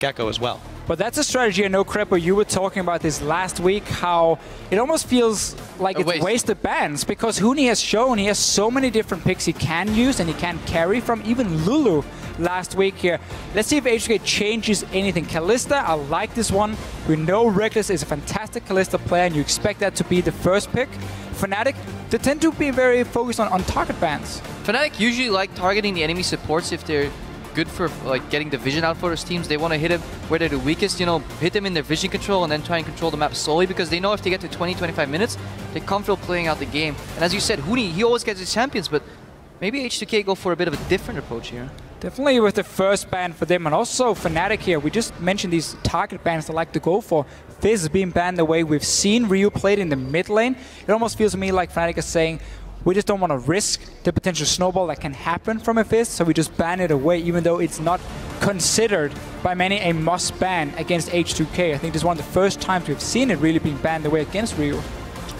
get-go as well. But that's a strategy. I know, Krepo, you were talking about this last week, how it almost feels like it's wasted bans, because Huni has shown he has so many different picks he can use and he can carry from, even Lulu last week here. Let's see if H2K changes anything. Alistar, I like this one. We know Rekkles is a fantastic Alistar player, and you expect that to be the first pick. Fnatic, they tend to be very focused on target bans. Fnatic usually like targeting the enemy supports if they're good for like getting the vision out for those teams. They want to hit them where they're the weakest, you know, hit them in their vision control and then try and control the map slowly, because they know if they get to 20-25 minutes, they're comfortable playing out the game. And as you said, Huni, he always gets his champions, but maybe H2K go for a bit of a different approach here. Definitely with the first ban for them, and also Fnatic here. We just mentioned these target bans they like to go for. Fizz is being banned away. We've seen Ryu played in the mid lane. It almost feels to me like Fnatic is saying, we just don't want to risk the potential snowball that can happen from a Fizz, so we just ban it away, even though it's not considered by many a must ban against H2K. I think this is one of the first times we've seen it really being banned away against Ryu.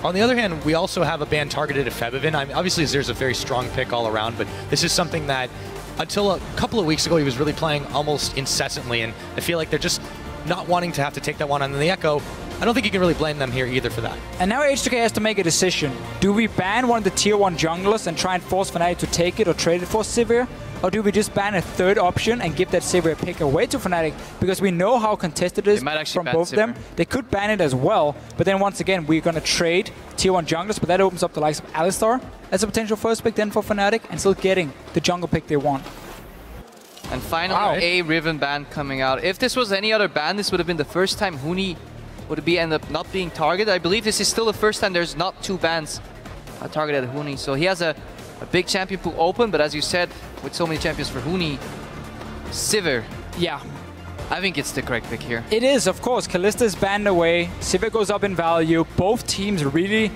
On the other hand, we also have a ban targeted at Febiven. I mean, obviously, there's a very strong pick all around, but this is something that until a couple of weeks ago, he was really playing almost incessantly, and I feel like they're just not wanting to have to take that one on the Echo. I don't think you can really blame them here either for that. And now H2K has to make a decision. Do we ban one of the tier 1 junglers and try and force Fnatic to take it or trade it for Sivir? Or do we just ban a third option and give that Sivir pick away to Fnatic? Because we know how contested it is from both of them. They could ban it as well, but then once again, we're going to trade tier 1 junglers, but that opens up the likes of Alistar as a potential first pick then for Fnatic, and still getting the jungle pick they want. And finally, a Riven ban coming out. If this was any other ban, this would have been the first time Huni would end up not being targeted. I believe this is still the first time there's not 2 bans targeted at Huni. So he has a big champion pool open, but as you said, with so many champions for Huni, Sivir. Yeah. I think it's the correct pick here. It is, of course. Kalista is banned away. Sivir goes up in value. Both teams really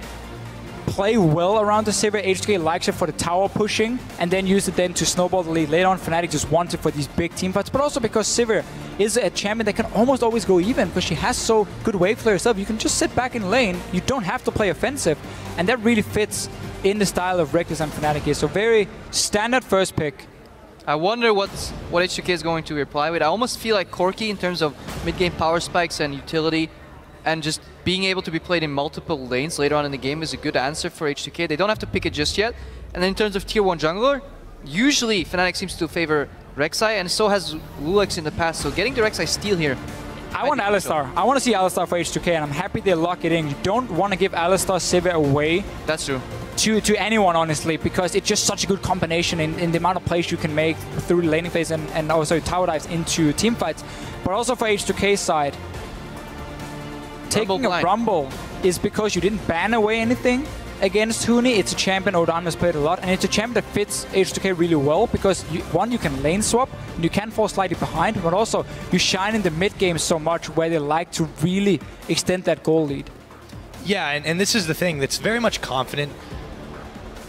play well around the Sivir. H2K likes it for the tower pushing and then use it then to snowball the lead later on. Fnatic just wants it for these big team fights, but also because Sivir is a champion that can almost always go even because she has so good wave clear herself. You can just sit back in lane. You don't have to play offensive, and that really fits in the style of Rekkles and Fnatic here. So very standard first pick. I wonder what H2K is going to reply with. I almost feel like Corki in terms of mid-game power spikes and utility, and just being able to be played in multiple lanes later on in the game is a good answer for H2K. They don't have to pick it just yet. And then in terms of tier 1 jungler, usually Fnatic seems to favor Rek'Sai, and so has loulex in the past. So getting the Rek'Sai steal here, I want Alistar. I want to see Alistar for H2K, and I'm happy they lock it in. You don't want to give Alistar Sivir away. That's true. To anyone, honestly, because it's just such a good combination in the amount of plays you can make through the laning phase and also tower dives into team fights. But also for H2K side, taking a Rumble is because you didn't ban away anything against Huni. It's a champion Odoamne has played a lot, and it's a champion that fits H2K really well because one, you can lane swap, and you can fall slightly behind, but also you shine in the mid game so much where they like to really extend that goal lead. Yeah, and this is the thing that's very much confident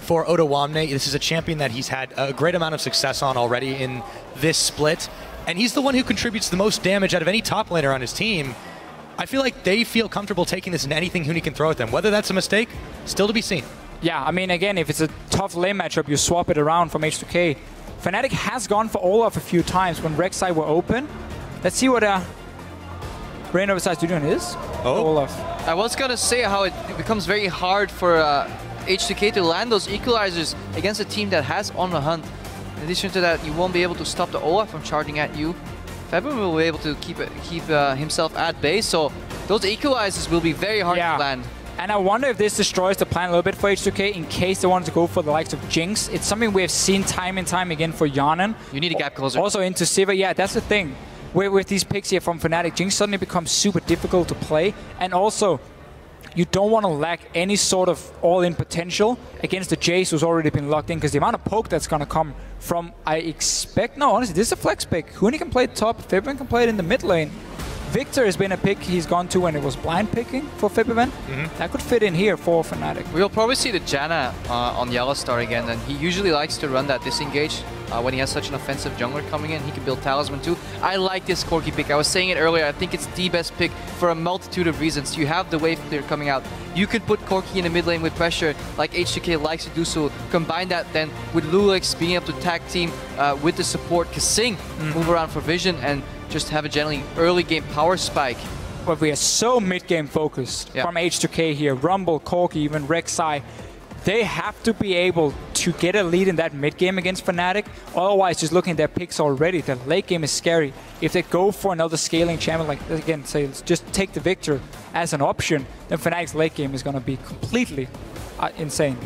for Odoamne. This is a champion that he's had a great amount of success on already in this split, and he's the one who contributes the most damage out of any top laner on his team. I feel like they feel comfortable taking this in anything Huni can throw at them. Whether that's a mistake, still to be seen. Yeah, I mean, again, if it's a tough lane matchup, you swap it around from H2K. Fnatic has gone for Olaf a few times when Rek'Sai were open. Let's see what Reignover decides to do on his Olaf. I was going to say how it becomes very hard for H2K to land those equalizers against a team that has on the hunt. In addition to that, you won't be able to stop the Olaf from charging at you. Febiven will be able to keep himself at bay, so those equalizers will be very hard to land. And I wonder if this destroys the plan a little bit for H2K in case they want to go for the likes of Jinx. It's something we have seen time and time again for Hjarnan. You need a gap closer. Also into Sivir, yeah, that's the thing. With these picks here from Fnatic, Jinx suddenly becomes super difficult to play, and also you don't want to lack any sort of all-in potential against the Jayce who's already been locked in, because the amount of poke that's going to come from, I expect... No, honestly, this is a flex pick. Huni can play it top, Febiven can play it in the mid lane. Victor has been a pick he's gone to when it was blind picking for Febiven. That could fit in here for Fnatic. We'll probably see the Janna on YellowStar again, and he usually likes to run that disengage when he has such an offensive jungler coming in. He can build Talisman too. I like this Corki pick. I was saying it earlier, I think it's the best pick for a multitude of reasons. You have the wave clear coming out. You could put Corki in the mid lane with pressure, like H2K likes to do so. Combine that then with loulex being able to tag team with the support KaSing, move around for vision, and just have a generally early game power spike. But we are so mid-game focused from H2K here. Rumble, Corki, even Rek'Sai. They have to be able to get a lead in that mid-game against Fnatic. Otherwise, just looking at their picks already, the late game is scary. If they go for another scaling champion, like, again, say, just take the Victor as an option, then Fnatic's late game is going to be completely insane.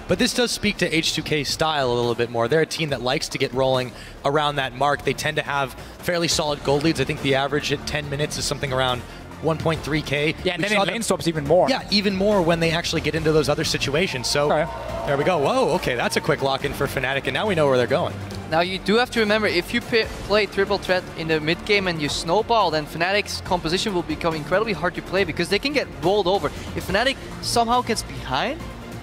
But this does speak to H2K's style a little bit more. They're a team that likes to get rolling around that mark. They tend to have fairly solid gold leads. I think the average at 10 minutes is something around 1.3K. Yeah, and then in lane stops even more. Yeah, even more when they actually get into those other situations. So there we go. Whoa, okay, that's a quick lock-in for Fnatic, and now we know where they're going. Now you do have to remember, if you play triple threat in the mid game and you snowball, then Fnatic's composition will become incredibly hard to play because they can get rolled over. If Fnatic somehow gets behind,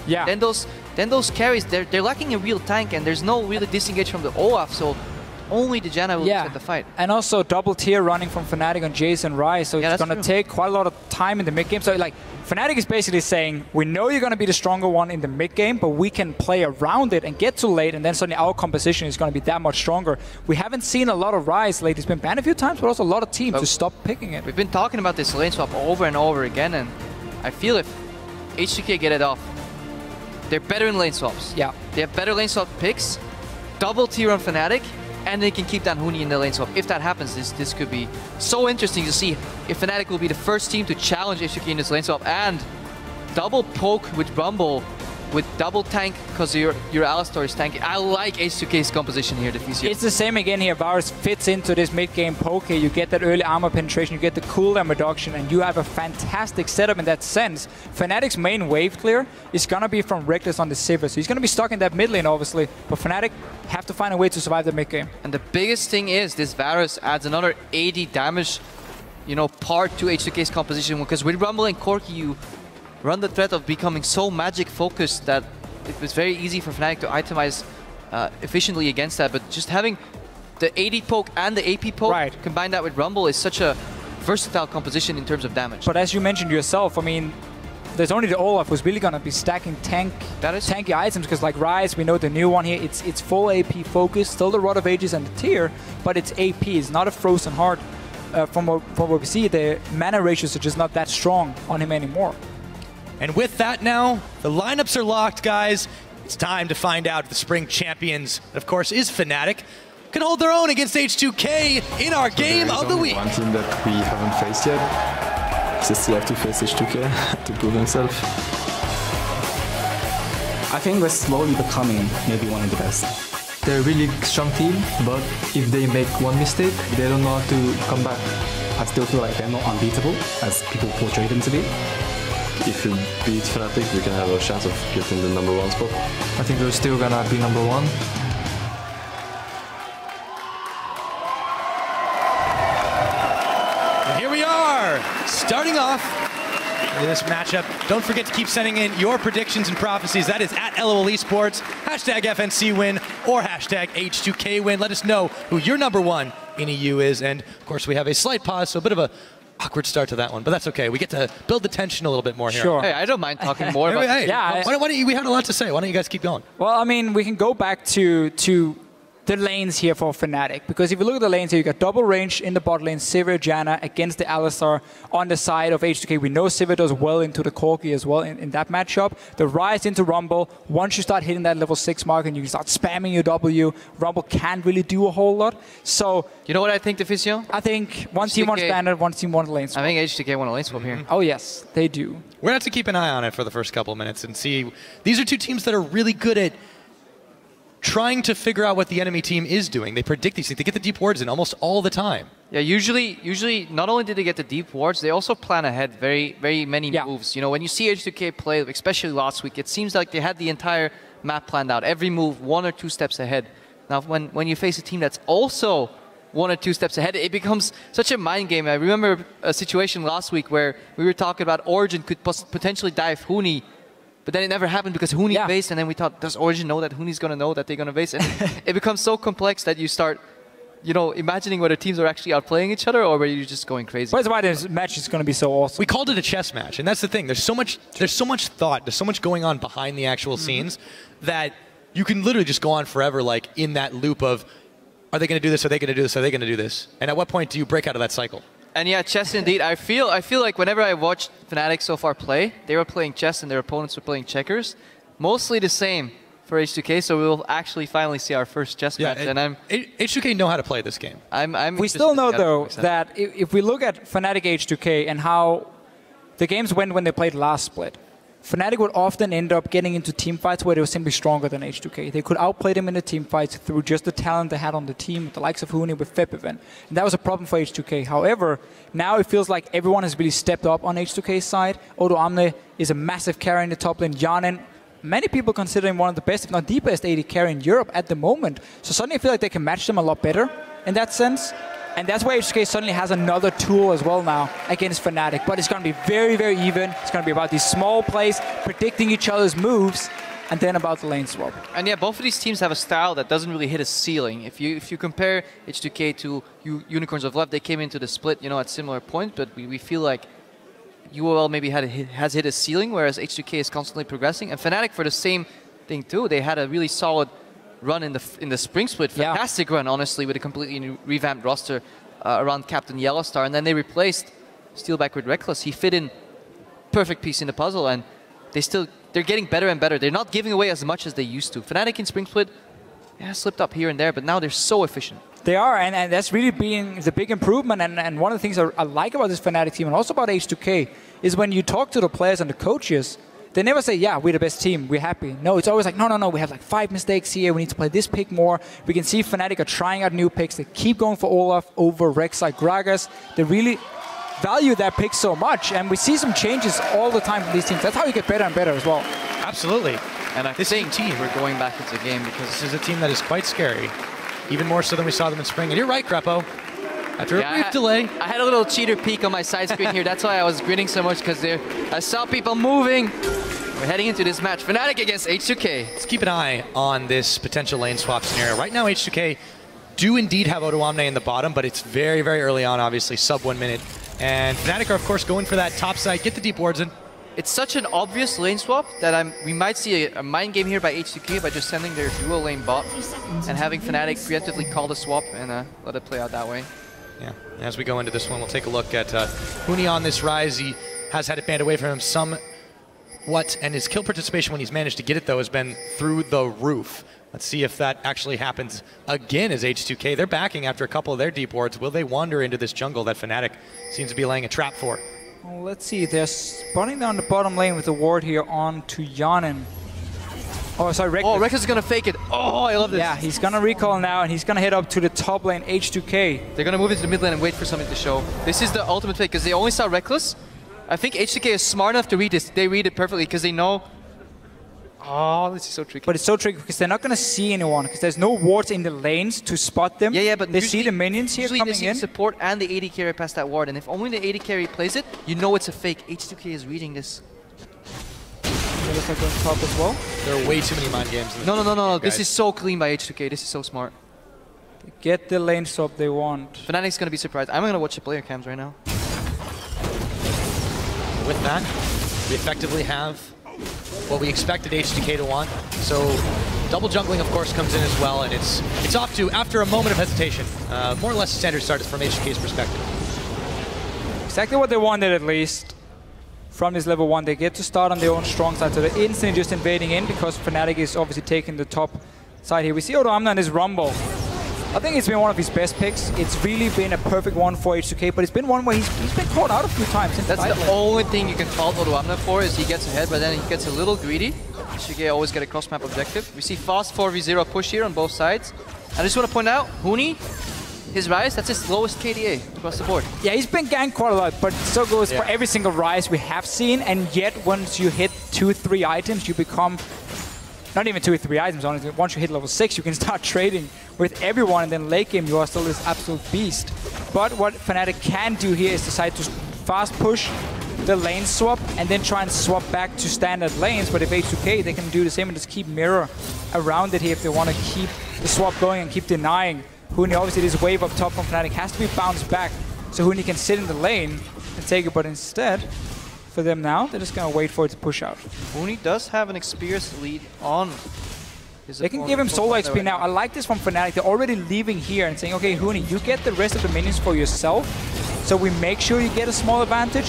then those carries, they're lacking a real tank, and there's no really disengage from the Olaf, so only the Janna will get the fight. And also double tier running from Fnatic on Jayce and Ryze, so it's going to take quite a lot of time in the mid game. So like, Fnatic is basically saying, we know you're going to be the stronger one in the mid game, but we can play around it and get too late, and then suddenly our composition is going to be that much stronger. We haven't seen a lot of Ryze late. It's been banned a few times, but also a lot of teams to stop picking it. We've been talking about this lane swap over and over again, and I feel if H2K get it off, they're better in lane swaps. Yeah. They have better lane swap picks, double tier on Fnatic, and they can keep down Huni in the lane swap. If that happens, this could be so interesting to see if Fnatic will be the first team to challenge H2K in this lane swap, and double poke with Rumble with double tank because your Alistar is tanky. I like H2K's composition here, Deficio. It's the same again here. Vartus fits into this mid-game poke here. You get that early armor penetration, you get the cooldown reduction, and you have a fantastic setup in that sense. Fnatic's main wave clear is going to be from Rekkles on the Sivir, so he's going to be stuck in that mid lane, obviously, but Fnatic have to find a way to survive the mid-game. And the biggest thing is this Vartus adds another 80 damage, part to H2K's composition, because with Rumble and Corki, you run the threat of becoming so magic focused that it was very easy for Fnatic to itemize efficiently against that. But just having the 80 poke and the AP poke, combine that with Rumble, is such a versatile composition in terms of damage. But as you mentioned yourself, I mean, there's only the Olaf who's really going to be stacking tanky items, because like Ryze, we know the new one here, it's full AP focus, still the Rod of Ages and the tier, but it's AP, it's not a frozen heart. From what we see, the mana ratios are just not that strong on him anymore. And with that now, the lineups are locked, guys. It's time to find out if the spring champions, of course, is Fnatic, can hold their own against H2K in our game of the week. One team that we haven't faced yet. They still have to face H2K to prove himself. I think we're slowly becoming maybe one of the best. They're a really strong team, but if they make one mistake, they don't know how to come back. I still feel like they're not unbeatable, as people portray them to be. If we beat Fnatic, we can have a chance of getting the #1 spot. I think we're still gonna be #1. And here we are, starting off this matchup. Don't forget to keep sending in your predictions and prophecies. That is at LOL Esports, #FNC win, or #H2K win. Let us know who your #1 in EU is. And of course, we have a slight pause, so a bit of a awkward start to that one, but that's okay. We get to build the tension a little bit more here. Sure. Hey, I don't mind talking more about why don't you, we had a lot to say. Why don't you guys keep going? Well, I mean, we can go back to the lanes here for Fnatic, because if you look at the lanes here, you got double range in the bot lane, Sivir, Janna against the Alistar on the side of H2K. We know Sivir does well into the Corki as well in that matchup. The Ryze into Rumble, once you start hitting that level 6 mark and you start spamming your W, Rumble can't really do a whole lot. So, you know what I think, Deficio? I think one team wants standard, one team wants lane swap. I think H2K want a lane swap here. Oh yes, they do. We're going to have to keep an eye on it for the first couple of minutes and see. These are two teams that are really good at trying to figure out what the enemy team is doing. They predict these things. They get the deep wards in almost all the time. Yeah, usually not only did they get the deep wards, they also plan ahead very many moves. You know, when you see H2K play, especially last week, it seems like they had the entire map planned out. Every move 1 or 2 steps ahead. Now, when you face a team that's also 1 or 2 steps ahead, it becomes such a mind game. I remember a situation last week where we were talking about Origin could potentially dive Huni, but then it never happened because Huni based, and then we thought, does Origin know that Huni's going to know that they're going to base? And it becomes so complex that you start, imagining whether teams are actually outplaying each other or whether you're just going crazy. That's why this match is going to be so awesome. We called it a chess match, and that's the thing. There's so much thought, there's so much going on behind the actual scenes that you can literally just go on forever, like in that loop of are they going to do this? Are they going to do this? Are they going to do this? And at what point do you break out of that cycle? And yeah, chess indeed. I feel like whenever I watched Fnatic so far play, they were playing chess and their opponents were playing checkers. Mostly the same for H2K, so we'll actually finally see our first chess match. And H2K know how to play this game. We still know though that if we look at Fnatic H2K and how the games went when they played last split, Fnatic would often end up getting into team fights where they were simply stronger than H2K. They could outplay them in the team fights through just the talent they had on the team, with the likes of Huni, with Febiven. And that was a problem for H2K. However, now it feels like everyone has really stepped up on H2K's side. Odoamne is a massive carry in the top lane. Hjarnan, many people consider him one of the best, if not the best AD carry in Europe at the moment. So suddenly I feel like they can match them a lot better in that sense. And that's why H2K suddenly has another tool as well now against Fnatic. But it's going to be very, very even. It's going to be about these small plays, predicting each other's moves, and then about the lane swap. And yeah, both of these teams have a style that doesn't really hit a ceiling. If you compare H2K to Unicorns of Left, they came into the split, at similar points, but we feel like UOL maybe has hit a ceiling, whereas H2K is constantly progressing. And Fnatic for the same thing too. They had a really solid run in the spring split. Fantastic run, honestly, with a completely new revamped roster around Captain YellowStar. And then they replaced Steelback with Rekkles. He fit in perfect piece in the puzzle, and they're getting better and better. They're not giving away as much as they used to. Fnatic in spring split, slipped up here and there, but now they're so efficient. They are, and that's really been the big improvement. And one of the things I like about this Fnatic team, and also about H2K, is when you talk to the players and the coaches, they never say, yeah, we're the best team, we're happy. No, it's always like, no, we have like 5 mistakes here, we need to play this pick more. We can see Fnatic are trying out new picks. They keep going for Olaf over Rek'Sai Gragas. They really value that pick so much, and we see some changes all the time from these teams. That's how you get better and better as well. Absolutely. And I think we're going back into the game because this is a team that is quite scary, even more so than we saw them in spring. And you're right, Krepo. After a brief delay. I had a little cheater peek on my side screen here. That's why I was grinning so much, because I saw people moving. We're heading into this match. Fnatic against H2K. Let's keep an eye on this potential lane swap scenario. Right now, H2K do indeed have Odoamne in the bottom, but it's very, very early on, obviously, sub 1 minute. And Fnatic are, of course, going for that top side, get the deep wards in. It's such an obvious lane swap that we might see a mind game here by H2K by just sending their dual lane bot and having Fnatic preemptively call the swap and let it play out that way. Yeah, as we go into this one, we'll take a look at Huni on this Ryze. He has had it banned away from him somewhat, and his kill participation when he's managed to get it, though, has been through the roof. Let's see if that actually happens again as H2K. They're backing after a couple of their deep wards. Will they wander into this jungle that Fnatic seems to be laying a trap for? Well, let's see. They're spawning down the bottom lane with the ward here on to Hjarnan. Oh, sorry, Rekkles. Oh, Rekkles is going to fake it. Oh, I love this. Yeah, he's going to recall now, and he's going to head up to the top lane, H2K. They're going to move into the mid lane and wait for something to show. This is the ultimate fake, because they only saw Rekkles. I think H2K is smart enough to read this. They read it perfectly, because they know... Oh, this is so tricky. But it's so tricky, because they're not going to see anyone, because there's no wards in the lanes to spot them. Yeah, but they see the minions here coming in. Usually they see support and the AD carry past that ward, and if only the AD carry plays it, you know it's a fake. H2K is reading this. Looks like going top as well. There are way too many mind games. No. This is so clean by H2K. This is so smart. They get the lane swap they want. Fnatic's going to be surprised. I'm going to watch the player cams right now. With that, we effectively have what we expected H2K to want. So double jungling, of course, comes in as well, and it's off to, after a moment of hesitation, more or less a standard start from H2K's perspective. Exactly what they wanted, at least. From this level 1, they get to start on their own strong side, so they're instantly just invading in because Fnatic is obviously taking the top side here. We see Odoamne on his Rumble. I think it's been one of his best picks. It's really been a perfect one for H2K, but it's been one where he's been caught out a few times. That's the only thing you can fault Odoamne for, is he gets ahead, but then he gets a little greedy. H2K always get a cross-map objective. We see fast 4v0 push here on both sides. I just want to point out, Huni, his Ryze, that's his lowest KDA across the board. Yeah, he's been ganked quite a lot, but so goes for every single Ryze we have seen, and yet once you hit 2-3 items, you become... Not even 2 or 3 items, honestly. Once you hit level 6, you can start trading with everyone, and then late game, you are still this absolute beast. But what Fnatic can do here is decide to fast push the lane swap, and then try and swap back to standard lanes. But if H2K, they can do the same and just keep mirror around it here if they want to keep the swap going and keep denying Huni. Obviously, this wave up top from Fnatic has to be bounced back, so Huni can sit in the lane and take it, but instead... For them now, they're just going to wait for it to push out. Huni does have an experienced lead on They can give him solo XP now. I like this from Fnatic. They're already leaving here and saying, okay, Huni, you get the rest of the minions for yourself. So we make sure you get a small advantage.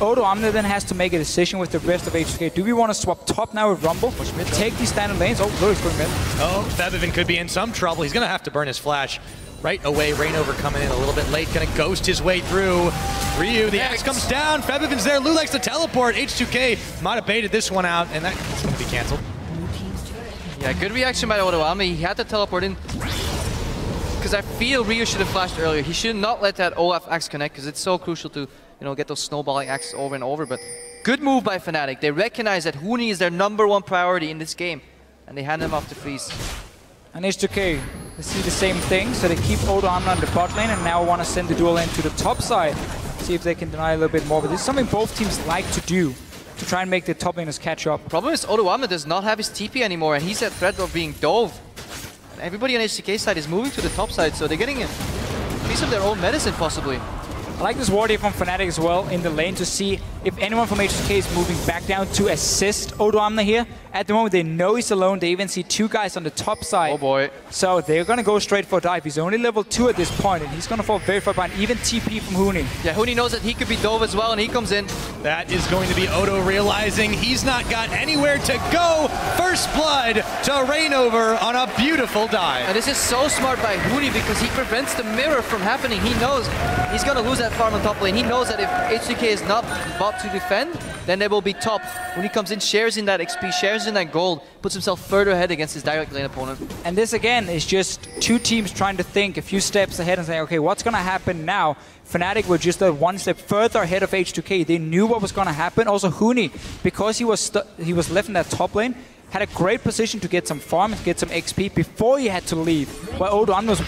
Odoamne then has to make a decision with the rest of H2K. Do we want to swap top now with Rumble? Take these standard lanes. Oh, loulex going mid. Oh, Febiven could be in some trouble. He's going to have to burn his flash. Right away, Reignover coming in a little bit late, going to ghost his way through. Ryu, the axe comes down, Febiven's there, loulex to teleport. H2K might have baited this one out, and that's going to be canceled. Yeah, good reaction by Odoamne. He had to teleport in. Because I feel Ryu should have flashed earlier. He should not let that Olaf axe connect, because it's so crucial to, get those snowballing axes over and over. But good move by Fnatic. They recognize that Huni is their #1 priority in this game, and they hand him off to freeze. And H2K, they see the same thing, so they keep Odoamne on the bot lane and now want to send the dual lane to the top side. See if they can deny a little bit more, but this is something both teams like to do, to try and make the top laners catch up. Problem is Odoamne does not have his TP anymore, and he's at threat of being dove. And everybody on H2K side is moving to the top side, so they're getting a piece of their own medicine possibly. I like this ward here from Fnatic as well in the lane to see if anyone from H2K is moving back down to assist Odoamne here. At the moment, they know he's alone. They even see 2 guys on the top side. Oh boy. So they're going to go straight for a dive. He's only level 2 at this point, and he's going to fall very far behind. Even TP from Huni. Yeah, Huni knows that he could be dove as well, and he comes in. That is going to be Odo realizing he's not got anywhere to go. First blood to Reignover on a beautiful dive. And this is so smart by Huni because he prevents the mirror from happening. He knows he's going to lose that farm on top lane. He knows that if H2K is not bot to defend, then they will be top. When he comes in, shares in that XP, shares in that gold, puts himself further ahead against his direct lane opponent. And this again is just 2 teams trying to think a few steps ahead and saying, okay, what's going to happen now? Fnatic were just 1 step further ahead of H2K. They knew what was going to happen. Also Huni, because he was left in that top lane, had a great position to get some farm and get some XP before he had to leave. While Odoamne was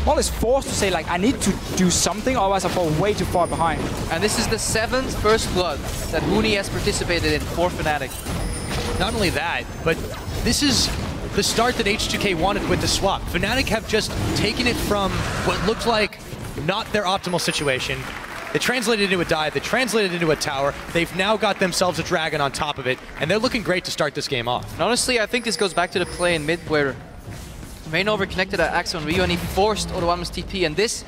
more or less forced to say, like, I need to do something, otherwise I fall way too far behind. And this is the 7th first blood that Huni has participated in for Fnatic. Not only that, but this is the start that H2K wanted with the swap. Fnatic have just taken it from what looked like not their optimal situation. They translated into a dive, they translated into a tower, they've now got themselves a dragon on top of it, and they're looking great to start this game off. And honestly, I think this goes back to the play in mid where Reignover connected an axe on Ryu and he forced Odoamne's TP, and this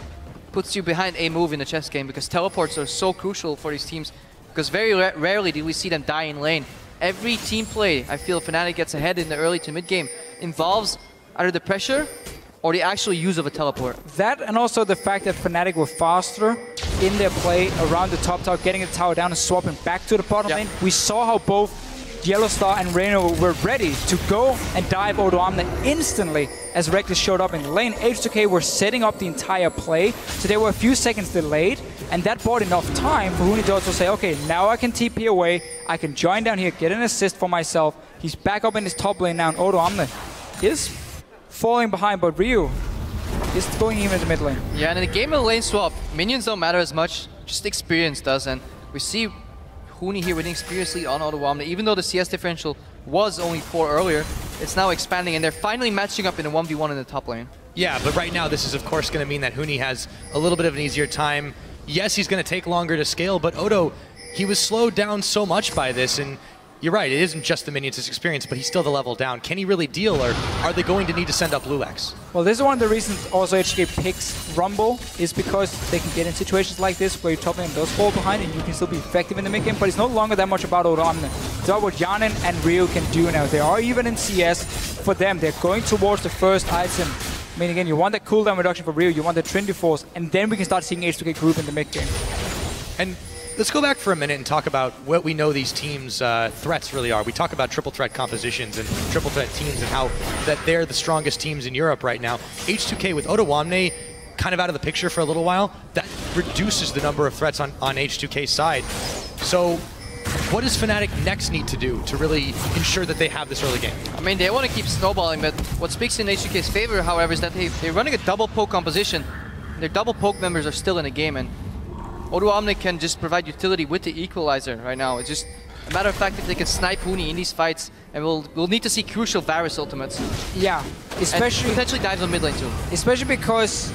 puts you behind a move in the chess game because teleports are so crucial for these teams, because very rarely do we see them die in lane. Every team play, I feel Fnatic gets ahead in the early to mid game, involves either the pressure or the actual use of a teleport. That and also the fact that Fnatic were faster in their play around the top tower, getting the tower down and swapping back to the bottom lane. We saw how both YellowStar and Reignover were ready to go and dive Odoamne instantly as Rekkles showed up in the lane. H2K were setting up the entire play, so they were a few seconds delayed, and that bought enough time for Huni to also say, okay, now I can TP away, I can join down here, get an assist for myself. He's back up in his top lane now, and Odoamne is falling behind, but Ryu is going even in the mid lane. Yeah, and in the game of the lane swap, minions don't matter as much, just experience does, and we see Huni here with an experience lead on Odoamne. Even though the CS differential was only 4 earlier, it's now expanding, and they're finally matching up in a 1v1 in the top lane. Yeah, but right now this is of course going to mean that Huni has a little bit of an easier time. Yes, he's going to take longer to scale, but Odo, he was slowed down so much by this, and you're right, it isn't just the minions' experience, but he's still the level down. Can he really deal, or are they going to need to send up loulex? Well, this is one of the reasons also H2K picks Rumble, is because they can get in situations like this where your top lane does fall behind and you can still be effective in the mid game, but it's no longer that much about Odoamne. It's about what Hjarnan and Ryu can do now. They are even in CS. For them, they're going towards the first item. I mean, again, you want that cooldown reduction for Ryu, you want the Trinity Force, and then we can start seeing H2K group in the mid game. And let's go back for a minute and talk about what we know these teams' threats really are. We talk about triple threat compositions and triple threat teams and how that they're the strongest teams in Europe right now. H2K with Odoamne kind of out of the picture for a little while, that reduces the number of threats on H2K's side. So what does Fnatic next need to do to really ensure that they have this early game? I mean, they want to keep snowballing, but what speaks in H2K's favor, however, is that they're running a double poke composition. Their double poke members are still in the game, and Odoamne can just provide utility with the equalizer right now. It's just a matter of fact if they can snipe Huni in these fights, and we'll need to see crucial Varus ultimates. Yeah, especially and potentially dives on mid lane too. Especially because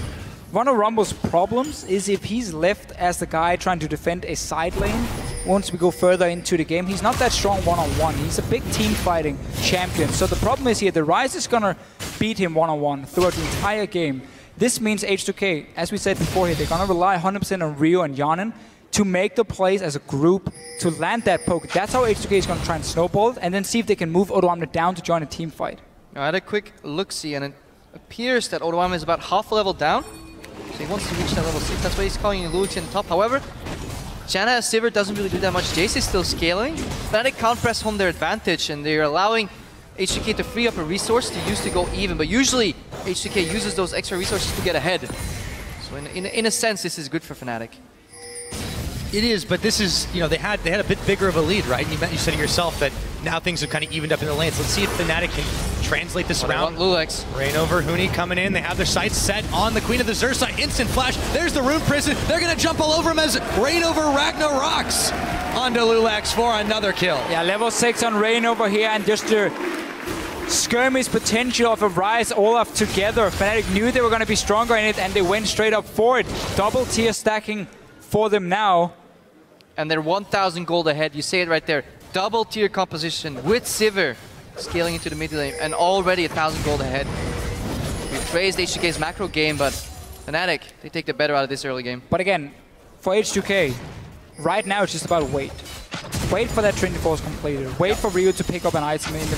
one of Rumble's problems is if he's left as the guy trying to defend a side lane, once we go further into the game. He's not that strong one-on-one. He's a big team-fighting champion. So the problem is here, the Ryze is gonna beat him one-on-one throughout the entire game. This means H2K, as we said before here, they're gonna rely 100% on Rio and Hjarnan to make the plays as a group, to land that poke. That's how H2K is gonna try and snowball it, and then see if they can move Odoamne down to join a team fight. I had a quick look-see, and it appears that Odoamne is about half a level down. So he wants to reach that level 6. That's why he's calling loulex in the top. However, Janna Sivir doesn't really do that much. Jayce is still scaling. Fnatic can't press home their advantage, and they're allowing H2K to free up a resource to use to go even. But usually, H2K uses those extra resources to get ahead. So in a sense, this is good for Fnatic. It is, but this is, you know, they had a bit bigger of a lead, right? And you said it yourself that now things have kind of evened up in the lanes. Let's see if Fnatic can translate this around. loulex. Reignover, Huni coming in. They have their sights set on the Queen of the Xerxai. Instant flash. There's the Rune Prison. They're going to jump all over him as Reignover Ragnaroks onto loulex for another kill. Yeah, level 6 on Reignover here, and just the skirmish potential of a Ryze Olaf together. Fnatic knew they were going to be stronger in it, and they went straight up for it. Double tier stacking for them now. And they're 1,000 gold ahead. You say it right there. Double tier composition with Sivir scaling into the mid lane, and already 1,000 gold ahead. We've praised H2K's macro game, but Fnatic, they take the better out of this early game. But again, for H2K, right now it's just about wait. Wait for that Trinity Force completed. Wait for Rio to pick up an item in the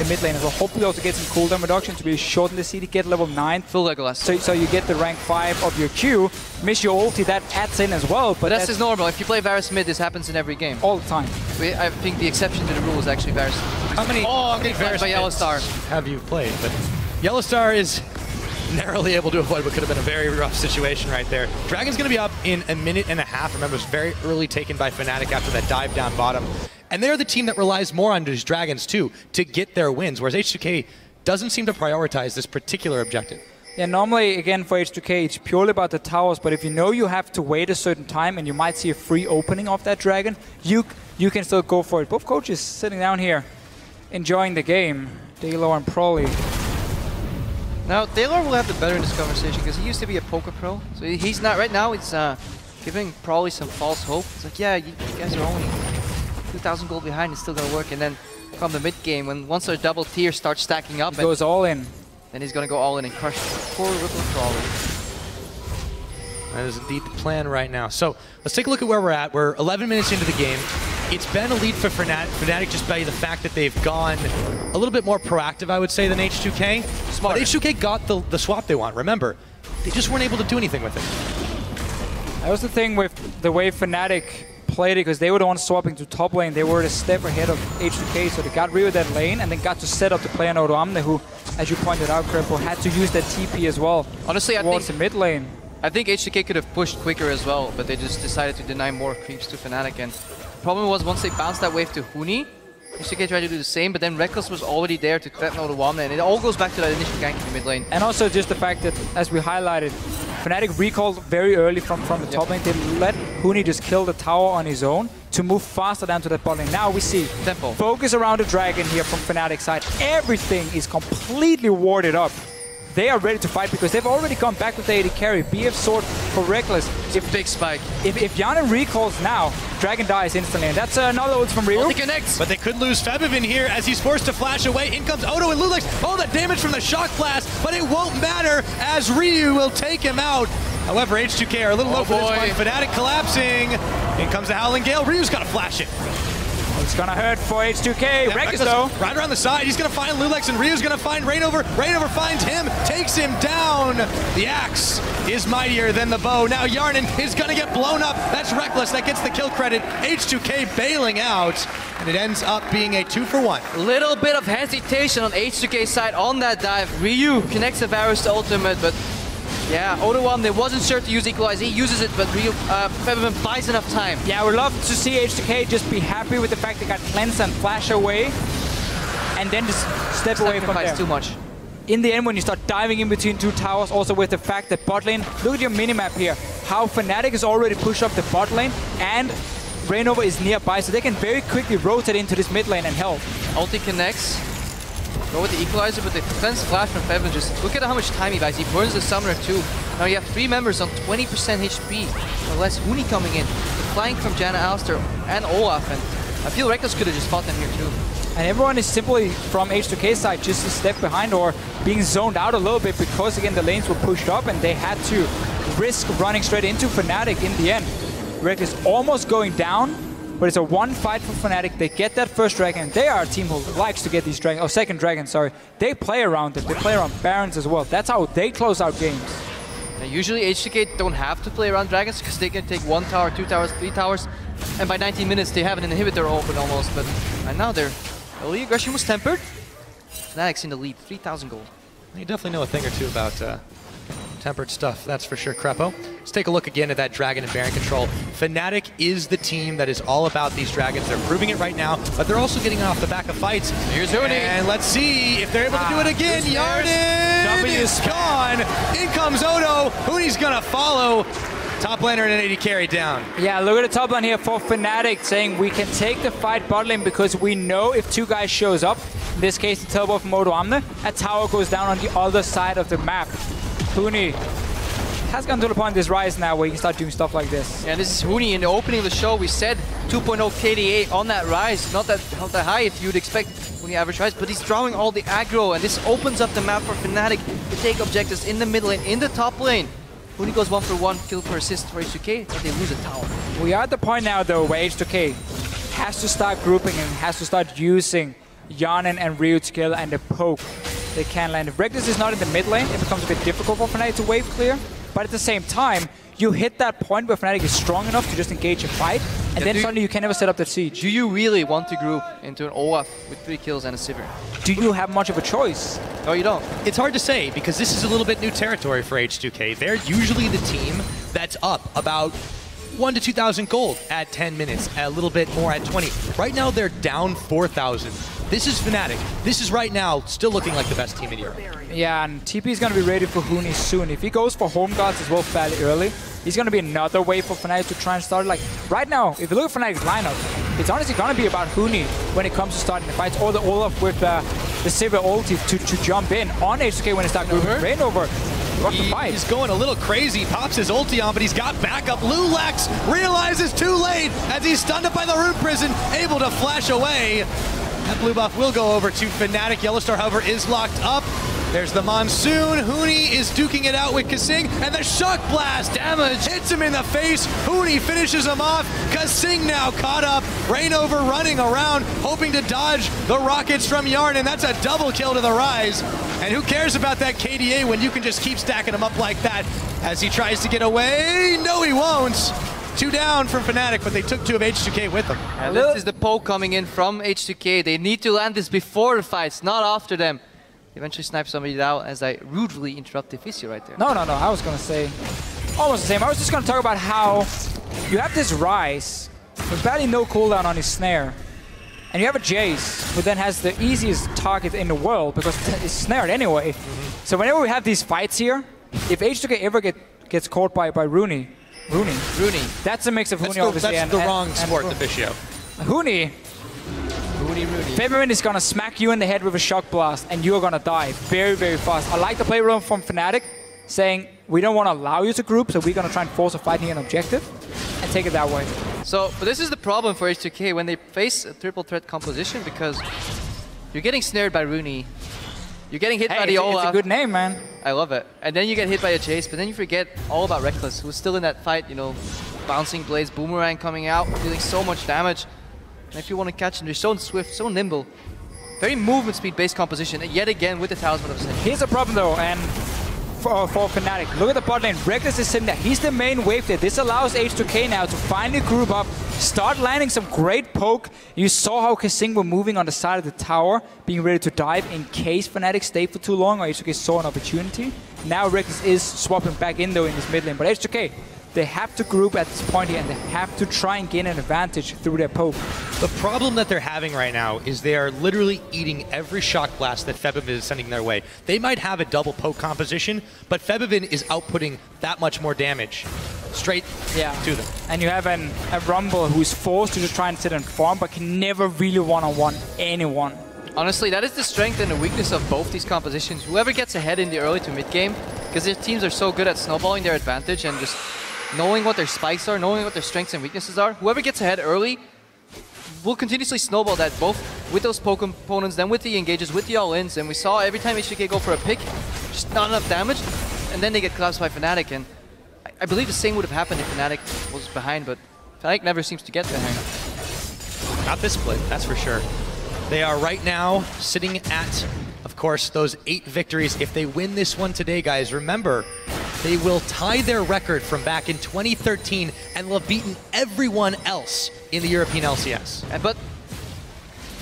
mid lane as well. Hopefully also get some cooldown reduction to be shorten the CD, get level 9. Full Legolas. So you get the rank 5 of your Q. Miss your ulti, that adds in as well. But that's normal. If you play Varus mid, this happens in every game. All the time. I think the exception to the rule is actually Varus. How many Varus by YellowStar have you played? But YellowStar is narrowly able to avoid what could have been a very rough situation right there. Dragon's going to be up in a minute and a half. Remember, it was very early taken by Fnatic after that dive down bottom. And they're the team that relies more on these Dragons, too, to get their wins, whereas H2K doesn't seem to prioritize this particular objective. Yeah, normally, again, for H2K, it's purely about the towers, but if you know you have to wait a certain time and you might see a free opening of that Dragon, you can still go for it. Both coaches sitting down here, enjoying the game. Daylor and Prolly. Now, Daylor will have the better in this conversation because he used to be a poker pro. So he's not, right now, it's giving Prolly some false hope. It's like, yeah, you guys are only 2,000 gold behind, it's still going to work. And then come the mid game, when once our double tier starts stacking up, he goes all in. Then he's going to go all in and crush poor little Prolly. That is indeed the plan right now. So let's take a look at where we're at. We're 11 minutes into the game. It's been a lead for Fnatic just by the fact that they've gone a little bit more proactive, I would say, than H2K. But H2K got the swap they want. Remember, they just weren't able to do anything with it. That was the thing with the way Fnatic played it, because they were the ones swapping to top lane. They were a step ahead of H2K, so they got rid of that lane and then got to set up the play on Odoamne, who, as you pointed out, Krepo, had to use that TP as well. Honestly, towards the mid lane. I think H2K could have pushed quicker as well, but they just decided to deny more creeps to Fnatic. And the problem was once they bounced that wave to Huni, H2K tried to do the same, but then Rekkles was already there to threaten Odoamne, and it all goes back to that initial gank in the mid lane. And also just the fact that, as we highlighted, Fnatic recalled very early from the top lane. They let Huni just kill the tower on his own to move faster down to that bot lane. Now we see tempo. Focus around the Dragon here from Fnatic's side. Everything is completely warded up. They are ready to fight because they've already come back with the AD carry. BF sword for Rekkles. If big spike. If Hjarnan recalls now, Dragon dies instantly. And that's another ult from Rio. He connects. But they could lose Febiven here as he's forced to flash away. In comes Odo and loulex. Oh, that damage from the shock blast. But it won't matter as Ryu will take him out. However, H2K are a little low for this one. Fnatic collapsing. In comes the Howling Gale. Ryu's got to flash it. It's gonna hurt for H2K. Rekkles though. Right around the side. He's gonna find loulex and Ryu's gonna find Reignover. Reignover finds him, takes him down. The axe is mightier than the bow. Now Hjarnan is gonna get blown up. That's Rekkles. That gets the kill credit. H2K bailing out. And it ends up being a 2-for-1. Little bit of hesitation on H2K's side on that dive. Ryu connects the Varus to ultimate, but yeah, Odoamne wasn't sure to use Equalize. He uses it, but Febiven buys enough time. Yeah, we'd love to see H2K just be happy with the fact they got cleanse and flash away, and then just step away from there. Too much. In the end, when you start diving in between two towers, also with the fact that bot lane, look at your minimap here, how Fnatic has already pushed up the bot lane, and Reignover is nearby, so they can very quickly rotate into this mid lane and help. Ulti connects. Go with the Equalizer, but the defense flash from Febiven, just look at how much time he buys. He burns the Summoner too. Now you have 3 members on 20% HP, or less. Huni coming in, the flank from Janna, Alistar, and Olaf, and I feel Rekkles could have just fought them here too. And everyone is simply, from H2K side, just a step behind or being zoned out a little bit because, again, the lanes were pushed up and they had to risk running straight into Fnatic in the end. Rekkles almost going down, but it's a one fight for Fnatic. They get that first dragon. They are a team who likes to get these dragons, or second dragon, sorry. They play around it. They play around Barons as well. That's how they close out games. Now, usually H2K don't have to play around dragons because they can take 1 tower, 2 towers, 3 towers, and by 19 minutes they have an inhibitor open almost. But right now their early aggression was tempered. Fnatic's in the lead, 3,000 gold. You definitely know a thing or two about tempered stuff, that's for sure, Krepo. Let's take a look again at that Dragon and Baron control. Fnatic is the team that is all about these Dragons. They're proving it right now, but they're also getting it off the back of fights. Here's Huni. And let's see if they're able to do it again. Hjarnan is gone. In comes Odo. Huni's gonna follow. Top laner and an AD carry down. Yeah, look at the top lane here for Fnatic saying we can take the fight bot lane because we know if 2 guys shows up, in this case the teleport from Odoamne, a tower goes down on the other side of the map. Huni has gone to the point this Ryze now where he can start doing stuff like this. Yeah, this is Huni in the opening of the show. We said 2.0 KDA on that Ryze. Not that high if you'd expect Huni average Ryze, but he's drawing all the aggro, and this opens up the map for Fnatic to take objectives in the mid lane, in the top lane. Huni goes 1 for 1, kill per assist for H2K, but they lose a tower. We are at the point now though where H2K has to start grouping and has to start using Hjarnan and Ryu to kill and the poke they can land. If Rekkles is not in the mid lane, it becomes a bit difficult for Fnatic to wave clear. But at the same time, you hit that point where Fnatic is strong enough to just engage a fight, and then suddenly you can never set up that siege. Do you really want to group into an Olaf with 3 kills and a Sivir? Do you have much of a choice? No, you don't. It's hard to say because this is a little bit new territory for H2K. They're usually the team that's up about 1,000 to 2,000 gold at 10 minutes, a little bit more at 20. Right now they're down 4,000. This is Fnatic. This is right now still looking like the best team in Europe. Yeah, and TP is going to be ready for Huni soon. If he goes for home guards as well fairly early, he's going to be another way for Fnatic to try and start. Like, right now, if you look at Fnatic's lineup, it's honestly going to be about Huni when it comes to starting the fights, or the Olaf with the Sivir ulti to jump in on H2K when it's starting to Reignover. He's going a little crazy, pops his ulti on, but he's got backup. loulex realizes too late as he's stunned up by the root prison, able to flash away. That blue buff will go over to Fnatic. YellowStar, however, is locked up. There's the Monsoon. Huni is duking it out with KaSing, and the Shock Blast damage hits him in the face. Huni finishes him off. KaSing now caught up. Reignover running around, hoping to dodge the rockets from Hjarnan. That's a double kill to the Ryze. And who cares about that KDA when you can just keep stacking them up like that as he tries to get away? No, he won't. 2 down from Fnatic, but they took 2 of H2K with them. And this is the poke coming in from H2K. They need to land this before the fights, not after them. They eventually snipe somebody down as I rudely interrupt Deficio right there. No. I was going to say almost the same. I was just going to talk about how you have this Ryze with barely no cooldown on his snare. And you have a Jayce, who then has the easiest target in the world because it's snared anyway. So whenever we have these fights here, if H2K ever gets caught by Rooney. That's a mix of Huni, obviously. That's the wrong sport, Deficio. Huni. Febiven is gonna smack you in the head with a shock blast, and you're gonna die very, very fast. I like the play room from Fnatic, saying we don't want to allow you to group, so we're gonna try and force a fight here an objective, and take it that way. So, but this is the problem for H2K when they face a triple threat composition, because you're getting snared by Rooney. You're getting hit by the Olaf. It's a good name, man. I love it. And then you get hit by a Jayce, but then you forget all about Rekkles, who's still in that fight, you know, bouncing blades, boomerang coming out, dealing so much damage. And if you want to catch him, they're so swift, so nimble. Very movement speed based composition, and yet again with the Talisman of Sin. Here's a problem though, and for Fnatic, look at the bot lane. Rekkles is sitting there. He's the main wave there. This allows H2K now to finally group up, start landing some great poke. You saw how KaSing were moving on the side of the tower, being ready to dive in case Fnatic stayed for too long or H2K saw an opportunity. Now Rekkles is swapping back in though in this mid lane, but H2K, they have to group at this point here and they have to try and gain an advantage through their poke. The problem that they're having right now is they are literally eating every shock blast that Febiven is sending their way. They might have a double poke composition, but Febiven is outputting that much more damage straight to them. And you have a Rumble who's forced to just try and sit and farm, but can never really one-on-one anyone. Honestly, that is the strength and the weakness of both these compositions. Whoever gets ahead in the early to mid game because their teams are so good at snowballing their advantage and just knowing what their spikes are, knowing what their strengths and weaknesses are. Whoever gets ahead early will continuously snowball that, both with those poke components, then with the engages, with the all-ins. And we saw every time H2K go for a pick, just not enough damage, and then they get collapsed by Fnatic. And I believe the same would have happened if Fnatic was behind, but Fnatic never seems to get behind. Not this split, that's for sure. They are right now sitting at, of course, those 8 victories. If they win this one today, guys, remember, they will tie their record from back in 2013 and will have beaten everyone else in the European LCS. But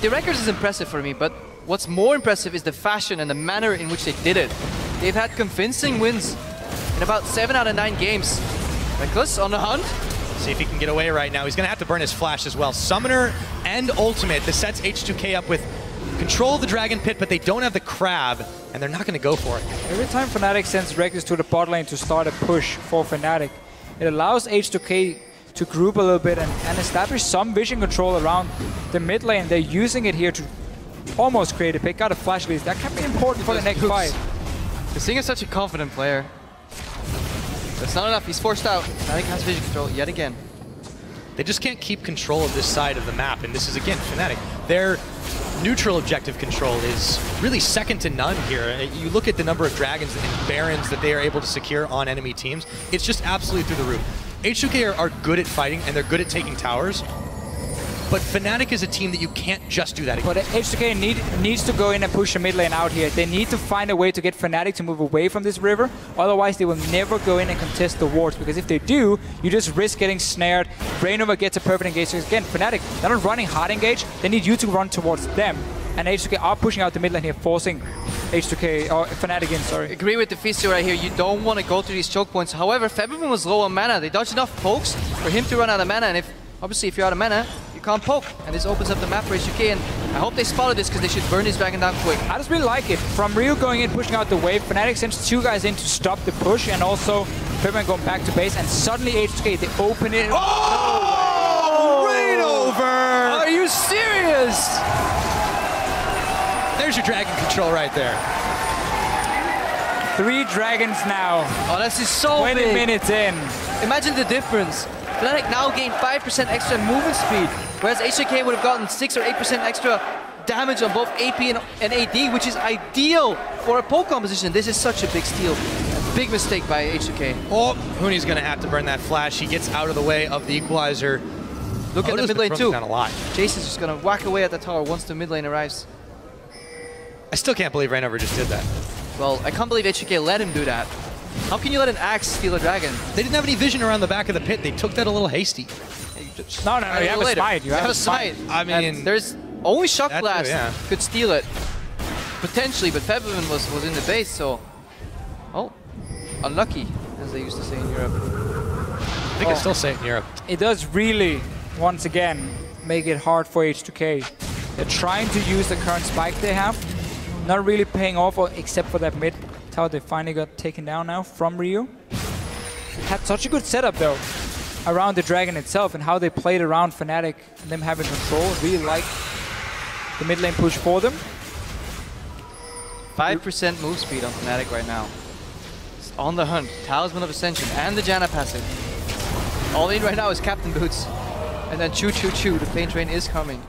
the record is impressive for me, but what's more impressive is the fashion and the manner in which they did it. They've had convincing wins in about 7 out of 9 games. Rekkles on the hunt. See if he can get away right now. He's going to have to burn his flash as well. Summoner and Ultimate. This sets H2K up with control of the Dragon Pit, but they don't have the Crab, and they're not going to go for it. Every time Fnatic sends Rekkles to the bot lane to start a push for Fnatic, it allows H2K to group a little bit and establish some vision control around the mid lane. They're using it here to almost create a pick. Got a flash lead. That can be important for the next fight. KaSing is such a confident player. That's not enough. He's forced out. Fnatic has vision control yet again. They just can't keep control of this side of the map, and this is, again, Fnatic. Their neutral objective control is really second to none here. You look at the number of dragons and barons that they are able to secure on enemy teams, it's just absolutely through the roof. H2K are good at fighting, and they're good at taking towers, but Fnatic is a team that you can't just do that against. But H2K needs to go in and push the mid lane out here. They need to find a way to get Fnatic to move away from this river, otherwise they will never go in and contest the wards, because if they do, you just risk getting snared. Reignover gets a perfect engage. So again, Fnatic, they're not running hard engage, they need you to run towards them. And H2K are pushing out the mid lane here, forcing H2K, or Fnatic in, sorry. Agree with Deficio right here. You don't want to go through these choke points. However, Febiven was low on mana. They dodged enough pokes for him to run out of mana, and obviously if you're out of mana, you can't poke. And this opens up the map for H2K, and I hope they spotted this because they should burn this dragon down quick. I just really like it. From Ryu going in, pushing out the wave, Fnatic sends 2 guys in to stop the push, and also Febiven going back to base, and suddenly H2K, they open it. Oh! Reignover! Are you serious? There's your dragon control right there. 3 dragons now. Oh, this is so 20 big. minutes in. Imagine the difference. Fnatic now gained 5% extra movement speed, whereas H2K would have gotten 6 or 8% extra damage on both AP and AD, which is ideal for a poke composition. This is such a big steal. A big mistake by H2K. Oh, Huni's going to have to burn that flash. He gets out of the way of the equalizer. Look at the mid lane too. Down a lot. Jayce is just going to whack away at the tower once the mid lane arrives. I still can't believe Reignover just did that. Well, I can't believe H2K let him do that. How can you let an axe steal a dragon? They didn't have any vision around the back of the pit. They took that a little hasty. No, you have a smite. You have a smite. I mean, and there's only Shock Blast yeah. could steal it. Potentially, but Febiven was in the base, so... Oh, unlucky, as they used to say in Europe. I think I still say it in Europe. It does really, once again, make it hard for H2K. They're trying to use the current spike they have. Not really paying off, except for that mid tower they finally got taken down now from Ryu. Had such a good setup though around the dragon itself and how they played around Fnatic and them having control. Really like the mid lane push for them. 5% move speed on Fnatic right now. It's on the hunt. Talisman of Ascension and the Janna passive. All they need right now is Captain Boots. And then choo choo choo, the pain train is coming.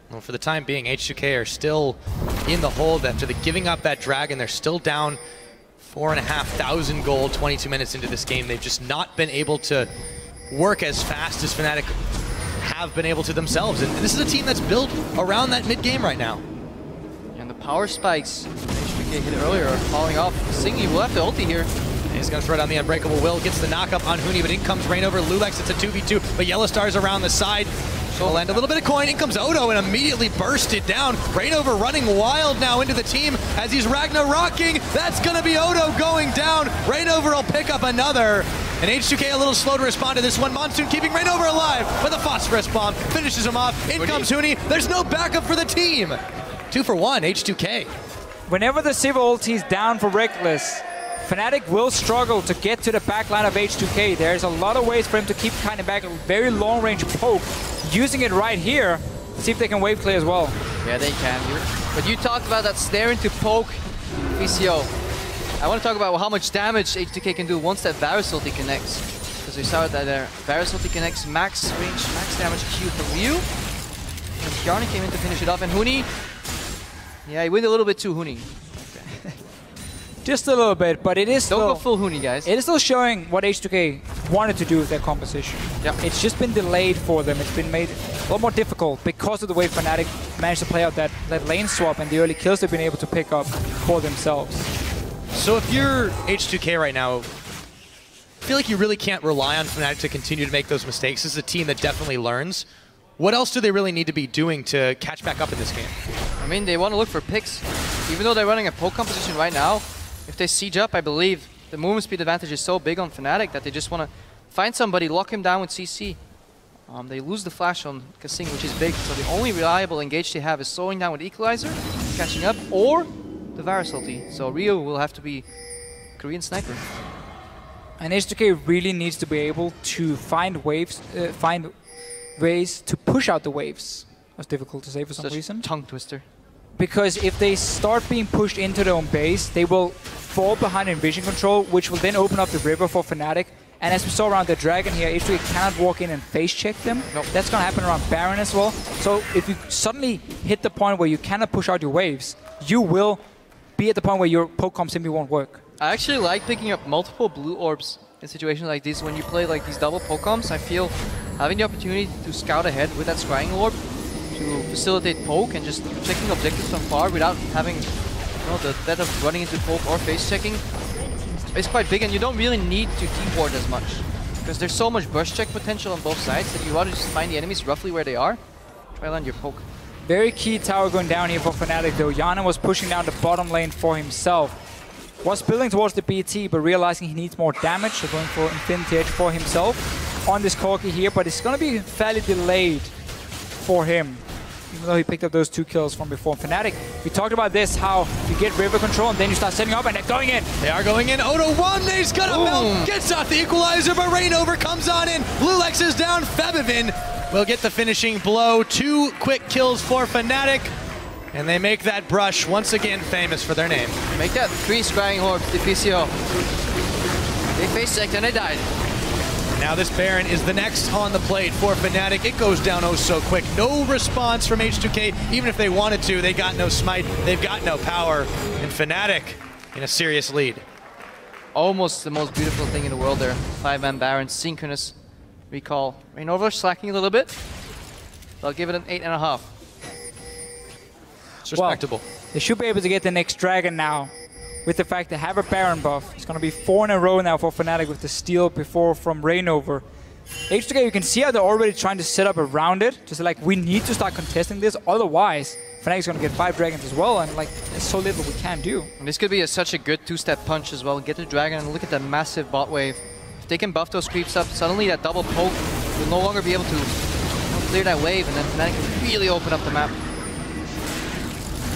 Well, for the time being, H2K are still in the hold after the giving up that dragon. They're still down 4,500 gold 22 minutes into this game. They've just not been able to work as fast as Fnatic have been able to themselves. And this is a team that's built around that mid-game right now. And the power spikes H2K hit earlier are falling off. KaSing will have to ulti here. He's going to throw down the Unbreakable Will, gets the knock-up on Huni, but in comes Reignover. loulex, it's a 2v2, but YellowStar's around the side. She'll land a little bit of coin. In comes Odo and immediately burst it down. Reignover running wild now into the team as he's Ragnarocking. That's going to be Odo going down. Reignover will pick up another. And H2K a little slow to respond to this one. Monsoon keeping Reignover alive with a phosphorus bomb. Finishes him off. In comes Huni. There's no backup for the team. 2 for 1, H2K. Whenever the Sivir ulti is down for Rekkles, Fnatic will struggle to get to the back line of H2K. There's a lot of ways for him to keep kind of back a very long range poke. Using it right here, see if they can wave clear as well. Yeah, they can. But you talked about that snare into poke, Deficio. I want to talk about how much damage H2K can do once that Varus ulti connects. Because we saw that there. Varus ulti connects, max range, max damage Q from Ryu. And Hjarnan came in to finish it off, and Huni. Yeah, he went a little bit too Huni. Just a little bit, but it is still... Don't go full Huni, guys. It is still showing what H2K wanted to do with their composition. Yep. It's just been delayed for them. It's been made a lot more difficult because of the way Fnatic managed to play out that lane swap and the early kills they've been able to pick up for themselves. So if you're H2K right now, I feel like you really can't rely on Fnatic to continue to make those mistakes. This is a team that definitely learns. What else do they really need to be doing to catch back up in this game? I mean, they want to look for picks. Even though they're running a poke composition right now, if they siege up, I believe the movement speed advantage is so big on Fnatic that they just want to find somebody, lock him down with CC. They lose the flash on KaSing, which is big, so the only reliable engage they have is slowing down with Equalizer, catching up, or the Varus ulti. So Ryu will have to be Korean sniper. And H2K really needs to be able to find ways to push out the waves. That's difficult to say for some reason. Tongue twister. Because if they start being pushed into their own base, they will fall behind in vision control, which will then open up the river for Fnatic. And as we saw around the Dragon here, H2K cannot walk in and face check them. Nope. That's going to happen around Baron as well. So if you suddenly hit the point where you cannot push out your waves, you will be at the point where your poke comp simply won't work. I actually like picking up multiple blue orbs in situations like this. When you play like these double poke comps, I feel having the opportunity to scout ahead with that scrying orb to facilitate poke and just checking objectives from far without having the threat of running into poke or face checking is quite big, and you don't really need to deward as much because there's so much burst check potential on both sides that you want to just find the enemies roughly where they are. Try land your poke. Very key tower going down here for Fnatic though. Janna was pushing down the bottom lane for himself. Was building towards the BT, but realizing he needs more damage, so going for Infinity Edge for himself on this Corki here, but it's going to be fairly delayed for him, even though he picked up those 2 kills from before. Fnatic, we talked about this, how you get river control and then you start setting up and they're going in. They are going in. Odoamne's gonna melt, gets out the equalizer, but Reignover comes on in. loulex is down. Febiven will get the finishing blow. 2 quick kills for Fnatic, and they make that brush once again famous for their name. Make that 3 scrying orbs, Deficio. They face checked and they died. Now this Baron is the next on the plate for Fnatic. It goes down oh so quick. No response from H2K. Even if they wanted to, they got no smite. They've got no power. And Fnatic in a serious lead. Almost the most beautiful thing in the world there. 5-man Baron, synchronous recall. Reignover slacking a little bit. I'll give it an 8.5. It's respectable. Well, they should be able to get the next Dragon now. With the fact they have a Baron buff. It's going to be 4 in a row now for Fnatic with the steal before from Reignover. H2K, you can see how they're already trying to set up around it. Just like, we need to start contesting this. Otherwise, Fnatic's going to get 5 Dragons as well. And like, there's so little we can do. And this could be such a good 2-step punch as well. Get the Dragon and look at that massive bot wave. If they can buff those creeps up, suddenly that double poke will no longer be able to clear that wave. And then Fnatic can really open up the map.